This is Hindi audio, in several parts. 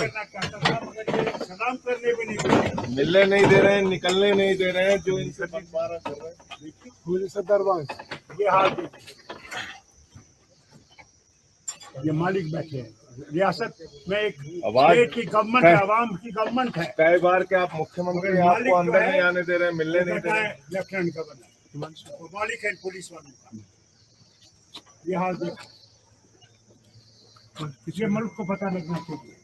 करना चाहता था, मगर ये सलाम करने भी नहीं देते। मिलने नहीं दे रहे हैं, निकलने नहीं दे रहे हैं, जो इनसे बंटवारा कर रहे हैं। देखिए पुलिस दरबार ये हाल देखिए, ये मालिक बैठे हैं। रियासत में एक स्टेट की गवर्नमेंट है, आवाम की गवर्नमेंट है। कई बार के आप मुख्यमंत्री मगर मालिक आपको जो अंदर है, नहीं आने दे रहे हैं, मिलने वो नहीं दे बैठा रहे है हैं। लेफ्टिनेंट गवर्नर, वो मालिक है पुलिस वालों का। ये हाल देखो, किसी मुल्क को पता लगना चाहिए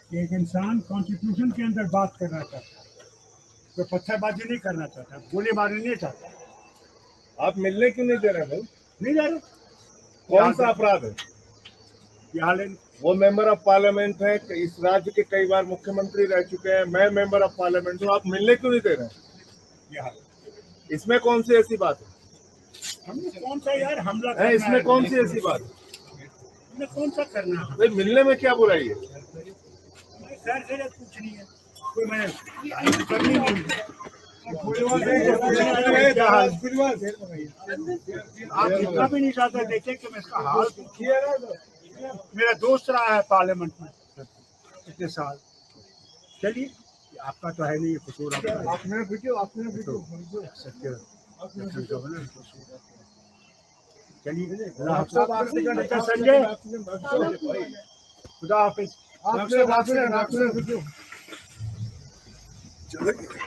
कि एक इंसान कॉन्स्टिट्यूशन के अंदर बात करना चाहता है, तो पत्थरबाजी नहीं करना चाहता, गोलीबारी नहीं चाहता। आप मिलने क्यों नहीं दे रहे भाई? नहीं जा रहे। कौन सा अपराध है? ये हाल है। वो मेंबर ऑफ पार्लियामेंट है, इस राज्य के कई बार मुख्यमंत्री रह चुके हैं, मैं मेंबर ऑफ पार्लियामेंट हूँ, आप मिलने क्यों नहीं दे रहे हैं? ये हाल इसमें कौन सी ऐसी बात है? हमने कौन सा यार हमला है, करना इसमें है? कौन सी ऐसी बात है? हमने कौन सा करना है? भाई मिलने में क्या बुराई है? खैर खैरियत कुछ नहीं है, कोई मैंने करनी नहीं है। आप इतना भी नहीं चाहते देखे कि मैं इसका हाल मेरा दोस्त रहा है पार्लियामेंट में इतने साल। चलिए आपका तो है नहीं, कसूर चलिए संजय, खुदा हाफिज।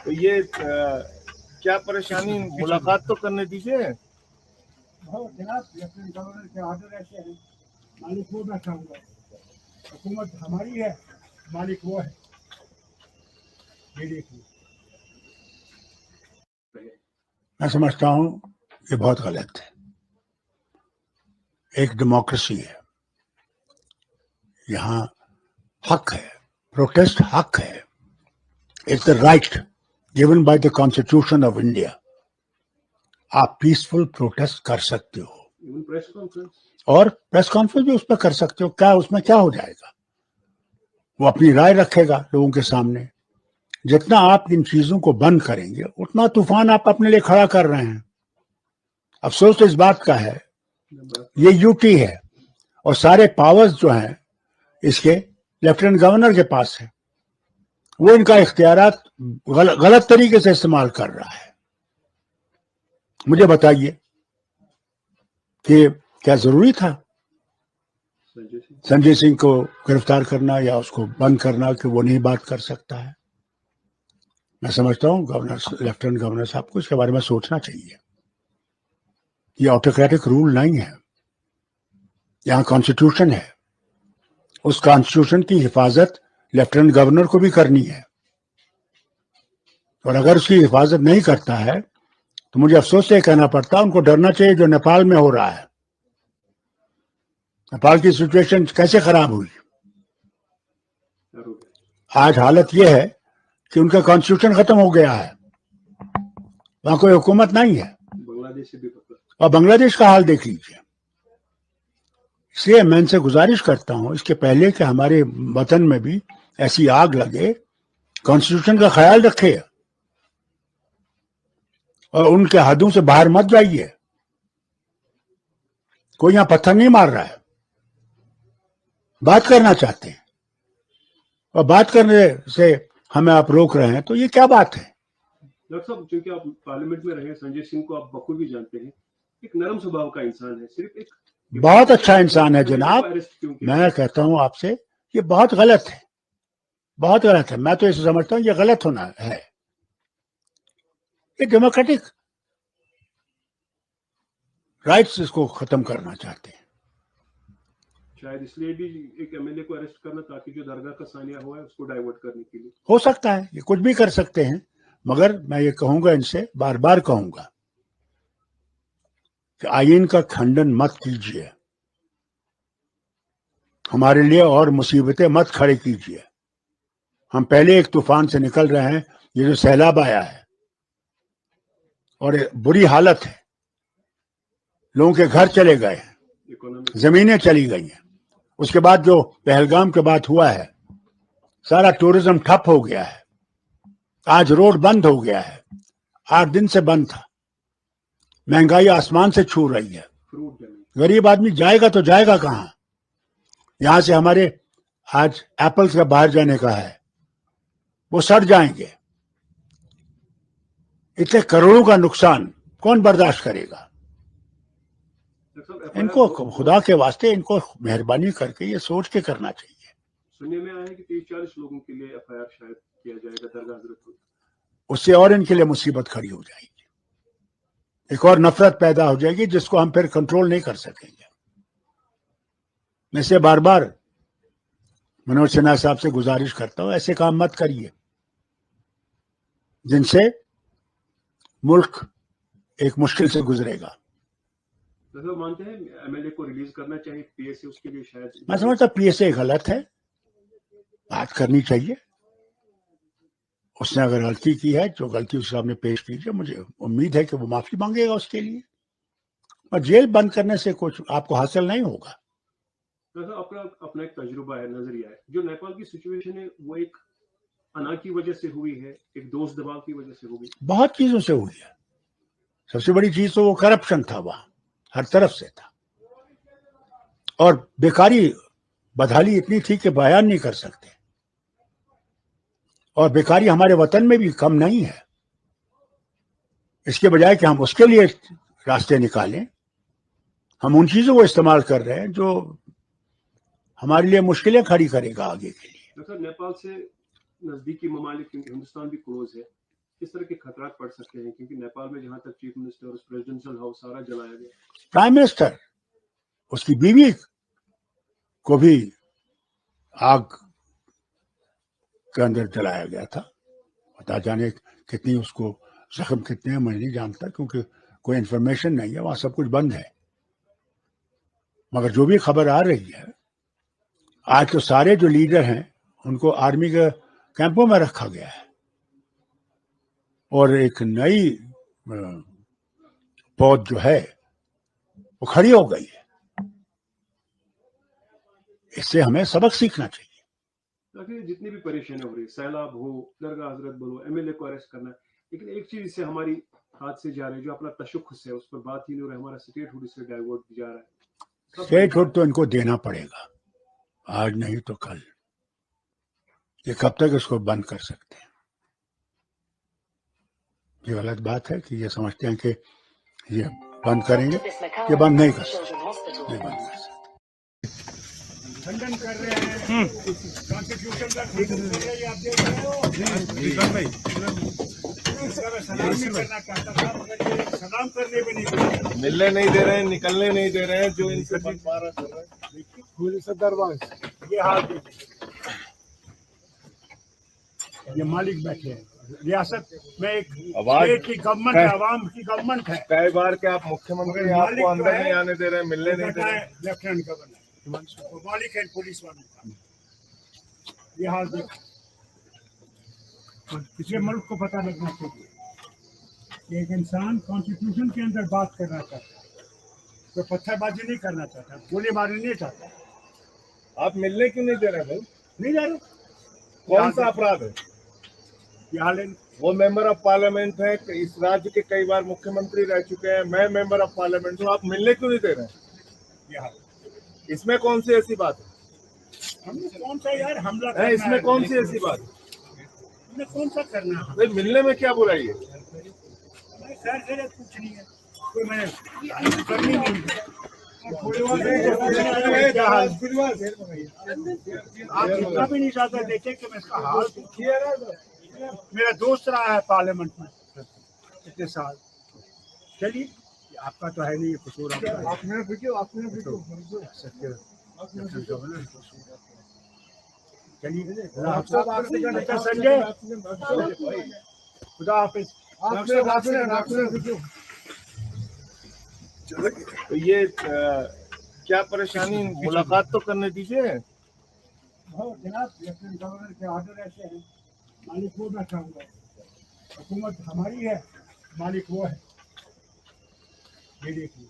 तो ये क्या परेशानी, मुलाकात तो करने दीजिए। जनाब लेफ्टिनेंट गवर्नर के ऑर्डर ऐसे हैं, मालिक वो बैठा हुआ है, हुकूमत हमारी है, मालिक वो है। ये देखिए, मैं समझता हूँ ये बहुत गलत है। एक डेमोक्रेसी है, यहाँ हक है, प्रोटेस्ट हक है, it's the right given by the constitution of India. आप पीसफुल प्रोटेस्ट कर सकते हो, और प्रेस कॉन्फ्रेंस भी उस पर कर सकते हो। क्या उसमें क्या हो जाएगा? वो अपनी राय रखेगा लोगों के सामने। जितना आप इन चीजों को बंद करेंगे, उतना तूफान आप अपने लिए खड़ा कर रहे हैं। अफसोस इस बात का है, ये यूटी है और सारे पावर्स जो हैं इसके लेफ्टिनेंट गवर्नर के पास है। वो इनका इख्तियारात गलत तरीके से इस्तेमाल कर रहा है। मुझे बताइए कि क्या जरूरी था संजय सिंह को गिरफ्तार करना या उसको बंद करना कि वो नहीं बात कर सकता है? मैं समझता हूँ गवर्नर, लेफ्टिनेंट गवर्नर साहब को इसके बारे में सोचना चाहिए। ये ऑटोक्रेटिक रूल नहीं है, यहाँ कॉन्स्टिट्यूशन है। उस कॉन्स्टिट्यूशन की हिफाजत लेफ्टिनेंट गवर्नर को भी करनी है, और अगर उसकी हिफाजत नहीं करता है तो मुझे अफसोस से कहना पड़ता है उनको डरना चाहिए जो नेपाल में हो रहा है। नेपाल की सिचुएशन कैसे खराब हुई? आज हालत यह है कि उनका कॉन्स्टिट्यूशन खत्म हो गया है, वहां कोई हुकूमत नहीं है, और बांग्लादेश का हाल देख लीजिए। इसलिए मैं इनसे गुजारिश करता हूं, इसके पहले कि हमारे वतन में भी ऐसी आग लगे, कॉन्स्टिट्यूशन का ख्याल रखे और उनके हदों से बाहर मत जाइए। कोई यहां पत्थर नहीं मार रहा है, बात करना चाहते हैं, और बात करने से हमें आप रोक रहे हैं, तो ये क्या बात है? डॉक्टर साहब, क्योंकि आप पार्लियामेंट में रहे, संजय सिंह को आप बखूबी जानते हैं, एक नरम स्वभाव का इंसान है, सिर्फ एक बहुत अच्छा इंसान है जनाब। मैं कहता हूं आपसे, ये बहुत गलत है, बहुत गलत है। मैं तो इसे समझता हूं ये गलत होना है। ये डेमोक्रेटिक राइट्स इसको खत्म करना चाहते हैं। शायद इसलिए भी एक एमएलए को अरेस्ट करना, ताकि जो दरगाह का सानिया हुआ है उसको डाइवर्ट करने के लिए। हो सकता है, ये कुछ भी कर सकते हैं, मगर मैं ये कहूंगा, इनसे बार बार कहूंगा कि आईन का खंडन मत कीजिए, हमारे लिए और मुसीबतें मत खड़ी कीजिए। हम पहले एक तूफान से निकल रहे हैं, ये जो सैलाब आया है और बुरी हालत है, लोगों के घर चले गए हैं, जमीनें चली गई हैं। उसके बाद जो पहलगाम के बाद हुआ है, सारा टूरिज्म ठप हो गया है। आज रोड बंद हो गया है, 8 दिन से बंद था। महंगाई आसमान से छू रही है। गरीब आदमी जाएगा तो जाएगा कहां? यहां से हमारे आज एप्पल्स का बाहर जाने का है, वो सड़ जाएंगे। इतने करोड़ों का नुकसान कौन बर्दाश्त करेगा? इनको खुदा के वास्ते इनको मेहरबानी करके ये सोच के करना चाहिए। सुनने में आया है कि 30-40 लोगों के लिए एफआईआर शायद किया जाएगा दरगाह हजरत को। उससे और इनके लिए मुसीबत खड़ी हो जाएगी, एक और नफरत पैदा हो जाएगी जिसको हम फिर कंट्रोल नहीं कर सकेंगे। मैं से बार बार मनोज सिन्हा साहब से गुजारिश करता हूं, ऐसे काम मत करिए जिनसे मुल्क एक मुश्किल से गुजरेगा। तो मानते हैं एमएलए को रिलीज करना चाहिए पीएसए, उसके लिए शायद मैं समझता पीएसए गलत है, बात करनी चाहिए। उसने अगर गलती की है, जो गलती उसने सामने पेश की है, मुझे उम्मीद है कि वो माफी मांगेगा उसके लिए। और जेल बंद करने से कुछ आपको हासिल नहीं होगा। अपना एक तजुर्बा है, नजरिया है। जो नेपाल की सिचुएशन है वो एक अना की वजह से हुई है, एक दोस्त दबाव की वजह से हुई, बहुत चीजों से हुई है। सबसे बड़ी चीज तो वो करप्शन था, वहां हर तरफ से था, और बेकारी बदहाली इतनी थी कि बयान नहीं कर सकते। और बेकारी हमारे वतन में भी कम नहीं है। इसके बजाय कि हम उसके लिए रास्ते निकालें, हम उन चीजों को इस्तेमाल कर रहे हैं जो हमारे लिए मुश्किलें खड़ी करेगा आगे के लिए। डॉक्टर, नेपाल से नजदीकी ममालिक, क्योंकि हिंदुस्तान भी क्लोज है, किस तरह के खतरात पड़ सकते हैं? क्योंकि नेपाल में जहां तक चीफ मिनिस्टर और प्रेसिडेंशियल हाउस सारा जलाया गया, प्राइम मिनिस्टर, उसकी बीवी को भी आग के अंदर जलाया गया था। पता जाने कितनी उसको जख्म कितने हैं मैं नहीं जानता, क्योंकि कोई इन्फॉर्मेशन नहीं है, वहां सब कुछ बंद है। मगर जो भी खबर आ रही है, आज तो सारे जो लीडर हैं उनको आर्मी के कैंपों में रखा गया है, और एक नई पौध जो है वो खड़ी हो गई है। इससे हमें सबक सीखना चाहिए। ताकि जितनी भी परेशानियां हो रही, सैलाब हो, दरगाह हजरत बोलो, एमएलए को अरेस्ट करना, लेकिन एक चीज इससे हमारी हाथ से जा रही है, जो अपना तशख्खुस है, उस पर बात ही नहीं हो रहा है। हमारा स्टेटहुड इससे डाइवर्ट जा रहा है। स्टेटहुड तो इनको देना पड़ेगा, आज नहीं तो कल। ये कब तक इसको बंद कर सकते हैं? ये गलत बात है कि ये समझते हैं कि ये बंद करेंगे, ये बंद नहीं कर सकते, ये बंद कर सकते। खंडन कर रहे हैं कॉन्स्टिट्यूशन का, ठीक कर रहे हैं, आप देख रहे हो। सलाम नहीं करना चाहता था, मगर ये सलाम करने भी नहीं देते, मिलने नहीं दे रहे हैं, निकलने नहीं दे रहे हैं, जो इनसे बंटवारा कर रहे हैं। देखिए दरबार, ये हाल देखिए, ये मालिक बैठे हैं। रियासत में एक स्टेट की गवर्नमेंट है, आवाम की गवर्नमेंट है। कई बार के आप मुख्यमंत्री आपको अंदर नहीं आने दे रहे हैं, मिलने नहीं दे रहे हैं। लेफ्टिनेंट गवर्नर मालिक है पुलिस वाले। ये हाल देखो, पिछले मुल्क को पता लगना चाहिए कि एक इंसान कॉन्स्टिट्यूशन के अंदर बात करना चाहता है, तो पत्थरबाजी नहीं करना चाहता, गोलीबारी नहीं चाहता। आप मिलने क्यों नहीं दे रहे भाई? नहीं जा रहे। कौन सा अपराध है? वो मेंबर ऑफ पार्लियामेंट है, इस राज्य के कई बार मुख्यमंत्री रह चुके हैं, मैं मेंबर ऑफ पार्लियामेंट हूँ, आप मिलने क्यों नहीं दे रहे हैं? इसमें कौन सी ऐसी बात है? हमने कौन सा यार हमला है, इसमें कौन सी ऐसी बात है? हमने कौन सा करना है? भाई मिलने में क्या बुराई है? सर से कुछ नहीं है, कोई मैंने करनी नहीं है। आप इतना भी नहीं चाहते देखे कि मैं इसका हाल मेरा दोस्त रहा है पार्लियामेंट में इतने साल। चलिए, आपका तो है नहीं, ये कसूर चलिए। संजय, खुदा हाफिज। तो ये क्या परेशानी, मुलाकात तो करने दीजिए। जनाब, लेफ्टिनेंट गवर्नर के ऑर्डर ऐसे हैं, मालिक वो बैठा हुआ है, हुकूमत हमारी है, मालिक वो है। ये देखिए,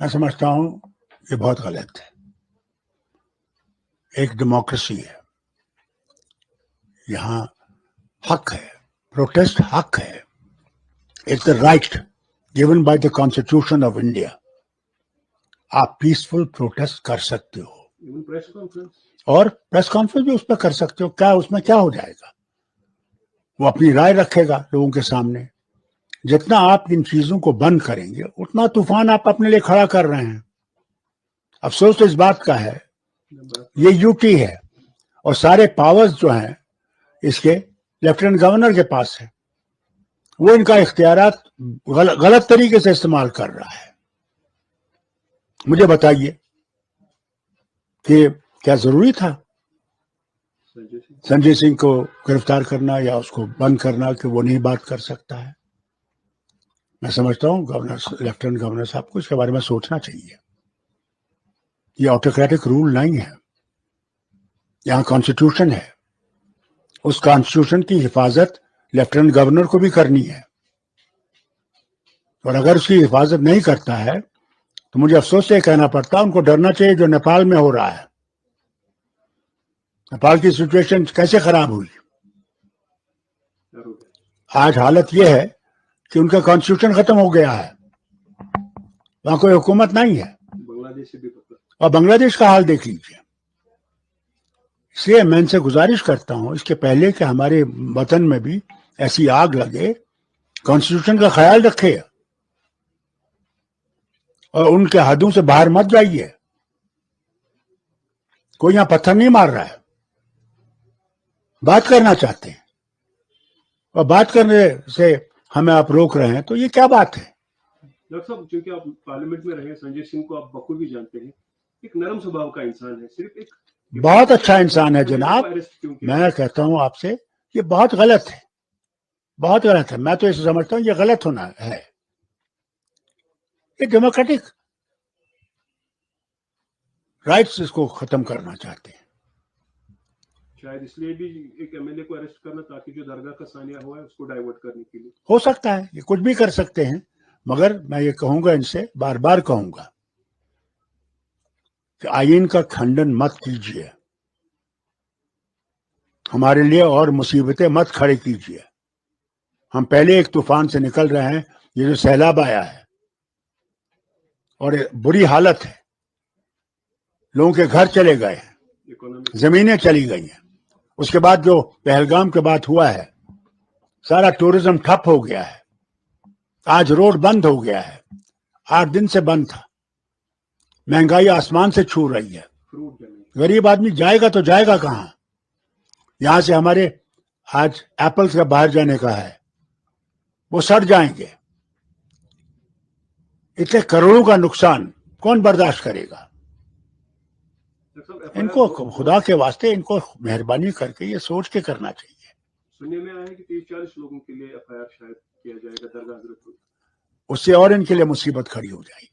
मैं समझता हूँ ये बहुत गलत है। एक डेमोक्रेसी है, यहाँ हक है, प्रोटेस्ट हक है। It's the right given by the Constitution of India. आप पीसफुल प्रोटेस्ट कर सकते हो, इवन प्रेस कॉन्फ्रेंस, और प्रेस कॉन्फ्रेंस भी उस पर कर सकते हो। क्या उसमें क्या हो जाएगा? वो अपनी राय रखेगा लोगों के सामने। जितना आप इन चीजों को बंद करेंगे उतना तूफान आप अपने लिए खड़ा कर रहे हैं। अफसोस तो इस बात का है, ये यूटी है और सारे पावर्स जो हैं इसके लेफ्टिनेंट गवर्नर के पास है। वो इनका इख्तियारात गलत तरीके से इस्तेमाल कर रहा है। मुझे बताइए कि क्या जरूरी था संजय सिंह को गिरफ्तार करना या उसको बंद करना कि वो नहीं बात कर सकता है? मैं समझता हूं गवर्नर, लेफ्टिनेंट गवर्नर साहब को इसके बारे में सोचना चाहिए। ये ऑटोक्रेटिक रूल नहीं है, यहाँ कॉन्स्टिट्यूशन है। उस कॉन्स्टिट्यूशन की हिफाजत लेफ्टिनेंट गवर्नर को भी करनी है, और अगर उसकी हिफाजत नहीं करता है तो मुझे अफसोस से कहना पड़ता है उनको डरना चाहिए जो नेपाल में हो रहा है। नेपाल की सिचुएशन कैसे खराब हुई? आज हालत यह है कि उनका कॉन्स्टिट्यूशन खत्म हो गया है, वहां कोई हुकूमत नहीं है, बांग्लादेश से भी और बांग्लादेश का हाल देख लीजिए। इसलिए मैं इनसे गुजारिश करता हूं, इसके पहले कि हमारे वतन में भी ऐसी आग लगे, कॉन्स्टिट्यूशन का ख्याल रखे और उनके हदों से बाहर मत जाइए। कोई यहां पत्थर नहीं मार रहा है, बात करना चाहते हैं, और बात करने से हमें आप रोक रहे हैं, तो ये क्या बात है? डॉक्टर साहब, क्योंकि आप पार्लियामेंट में रहे, संजय सिंह को आप बखूबी जानते हैं, एक नरम स्वभाव का इंसान है, सिर्फ एक बहुत अच्छा इंसान है जनाब। मैं कहता हूं आपसे, ये बहुत गलत है, बहुत गलत है। मैं तो इसे समझता हूं ये गलत होना है। ये डेमोक्रेटिक राइट्स इसको खत्म करना चाहते हैं। शायद इसलिए भी एक एमएलए को अरेस्ट करना, ताकि जो दरगाह का सानिया हुआ है उसको डाइवर्ट करने के लिए। हो सकता है, ये कुछ भी कर सकते हैं, मगर मैं ये कहूंगा, इनसे बार बार कहूंगा कि आईन का खंडन मत कीजिए, हमारे लिए और मुसीबतें मत खड़े कीजिए। हम पहले एक तूफान से निकल रहे हैं, ये जो सैलाब आया है और बुरी हालत है, लोगों के घर चले गए हैं, जमीनें चली गई हैं। उसके बाद जो पहलगाम के बाद हुआ है, सारा टूरिज्म ठप हो गया है। आज रोड बंद हो गया है, 8 दिन से बंद था। महंगाई आसमान से छू रही है। गरीब आदमी जाएगा तो जाएगा कहां? यहां से हमारे आज एप्पल्स का बाहर जाने का है, वो सड़ जाएंगे। इतने करोड़ों का नुकसान कौन बर्दाश्त करेगा? इनको खुदा के वास्ते, इनको मेहरबानी करके ये सोच के करना चाहिए। सुनने में आया है कि 30-40 लोगों के लिए एफआईआर शायद किया जाएगा दरगाह हजरत को। उससे और इनके लिए मुसीबत खड़ी हो जाएगी,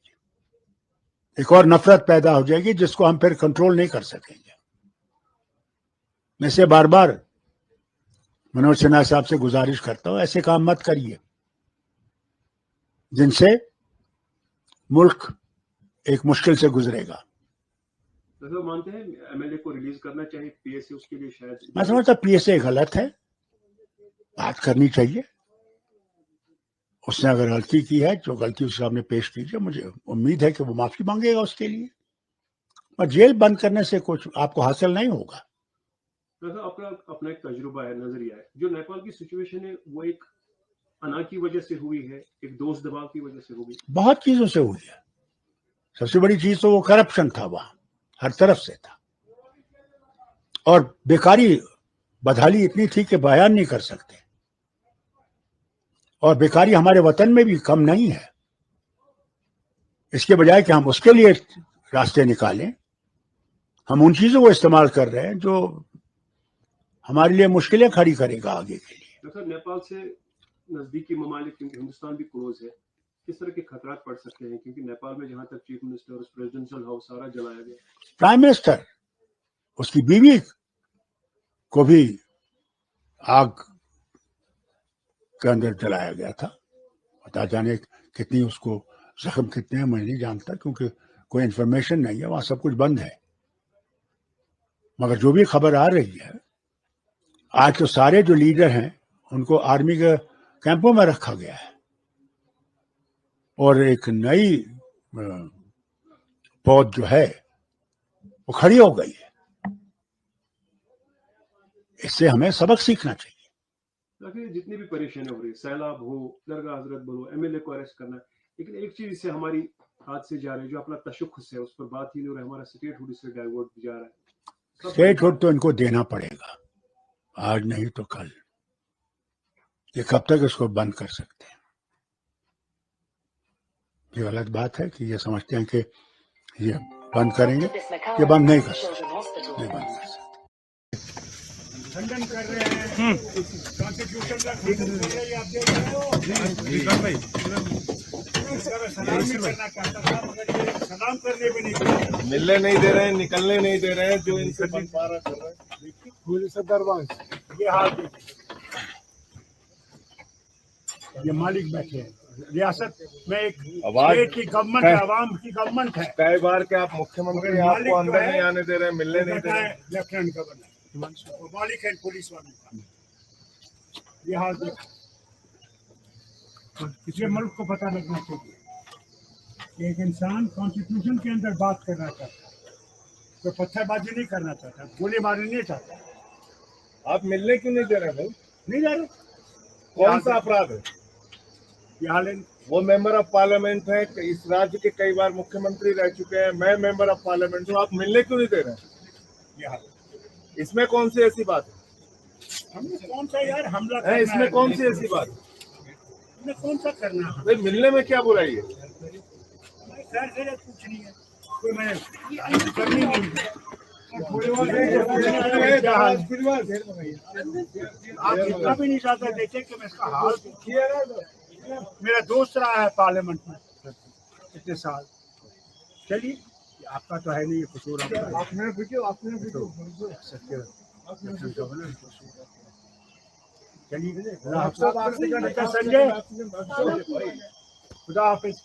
एक और नफरत पैदा हो जाएगी जिसको हम फिर कंट्रोल नहीं कर सकेंगे। मैं से बार बार मनोज सिन्हा साहब से गुजारिश करता हूं, ऐसे काम मत करिए जिनसे मुल्क एक मुश्किल से गुजरेगा। तो मानते हैं एमएलए को रिलीज करना चाहिए पीएसए, उसके लिए शायद? मैं समझता पीएसए गलत है, बात करनी चाहिए। उसने अगर गलती की है, जो गलती उसके सामने पेश कीजिए, मुझे उम्मीद है कि वो माफी मांगेगा उसके लिए। और जेल बंद करने से कुछ आपको हासिल नहीं होगा। अपना एक तजुर्बा है, नजरिया है। जो नेपाल की सिचुएशन है वो एक अना की वजह से हुई है, एक दोस्त दबाव की वजह से हुई, बहुत चीजों से हुई है। सबसे बड़ी चीज तो वो करप्शन था, वहां हर तरफ से था, और बेकारी बदहाली इतनी थी कि बयान नहीं कर सकते। और बेकारी हमारे वतन में भी कम नहीं है। इसके बजाय कि हम उसके लिए रास्ते निकालें, हम उन चीजों को इस्तेमाल कर रहे हैं जो हमारे लिए मुश्किलें खड़ी करेगा आगे के लिए। तो नेपाल से नजदीकी ममालिक, क्योंकि हिंदुस्तान भी क्लोज है, किस तरह के खतरात पड़ सकते हैं? क्योंकि नेपाल में जहां तक चीफ मिनिस्टर और प्रेसिडेंशियल हाउस सारा जलाया गया, प्राइम मिनिस्टर, उसकी बीवी को भी आग के अंदर जलाया गया था। पता जाने कितनी उसको जख्म कितने हैं मैं नहीं जानता, क्योंकि कोई इंफॉर्मेशन नहीं है, वहां सब कुछ बंद है। मगर जो भी खबर आ रही है, आज तो सारे जो लीडर हैं उनको आर्मी के कैंपों में रखा गया है, और एक नई फौज जो है वो खड़ी हो गई है। इससे हमें सबक सीखना चाहिए। ताकि जितनी भी परेशानियां हो रही, सैलाब हो, दरगाह हजरत बोलो, एमएलए को अरेस्ट करना, लेकिन एक चीज इससे हमारी हाथ से जा रही है, जो अपना तशख्खुस है उस पर बात ही नहीं हो रहा है, हमारा स्टेटहुड इससे डाइवर्ट जा रहा है। स्टेटहुड तो इनको देना पड़ेगा, आज नहीं तो कल। ये कब तक इसको बंद कर सकते हैं? ये गलत बात है कि ये समझते हैं कि ये बंद करेंगे। ये बंद नहीं कर सकते, नहीं बंद कर सकते। खंडन कर रहे हैं कॉन्स्टिट्यूशन का खंडन कर रहे हैं, आप देख रहे हो। सलाम नहीं करना चाहता था, मगर ये सलाम करने भी नहीं दे रहे, मिलने नहीं दे रहे हैं, निकलने नहीं दे रहे हैं, जो इनसे बंटवारा कर रहे हैं। देखिए पूरे सदरबाज ये हाल देखिए, ये मालिक बैठे हैं। रियासत में एक स्टेट की गवर्नमेंट है, आवाम की गवर्नमेंट है। कई बार के आप मुख्यमंत्री आपको अंदर नहीं आने दे रहे हैं, मिलने नहीं दे रहे हैं। लेफ्टिनेंट गवर्नर मालिक है पुलिस वालों का। ये हाल देखो, किसी मुल्क को पता लगना चाहिए कि एक इंसान कॉन्स्टिट्यूशन के अंदर बात करना चाहता है, कोई पत्थरबाजी नहीं करना चाहता, गोलीबारी नहीं चाहता। आप मिलने क्यों नहीं दे रहे भाई? नहीं दे रहे। कौन सा अपराध है? वो मेंबर ऑफ पार्लियामेंट है, इस राज्य के कई बार मुख्यमंत्री रह चुके हैं, मैं मेंबर ऑफ पार्लियामेंट हूँ, आप मिलने क्यों नहीं दे रहे हैं? इसमें कौन सी ऐसी बात है? हमने कौन सा यार हमला है, इसमें कौन सी ऐसी बात है? हमने कौन सा करना है? भाई मिलने में क्या बुराई है? कुछ नहीं है, कोई मैं करनी नहीं है। आप इतना भी नहीं चाहते देखे कि मैं इसका हाल मेरा दोस्त रहा है पार्लियामेंट में इतने साल। चलिए आपका तो है नहीं ये कसूर, चलिए संजय, खुदा हाफिज।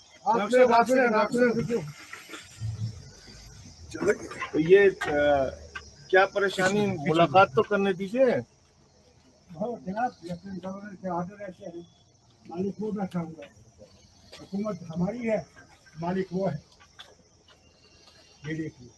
तो ये क्या परेशानी, मुलाकात तो करने दीजिए। जनाब लेफ्टिनेंट गवर्नर के ऑर्डर ऐसे हैं, मालिक वो बैठा हुआ है, हुकूमत हमारी है, मालिक वो है। ये देखिए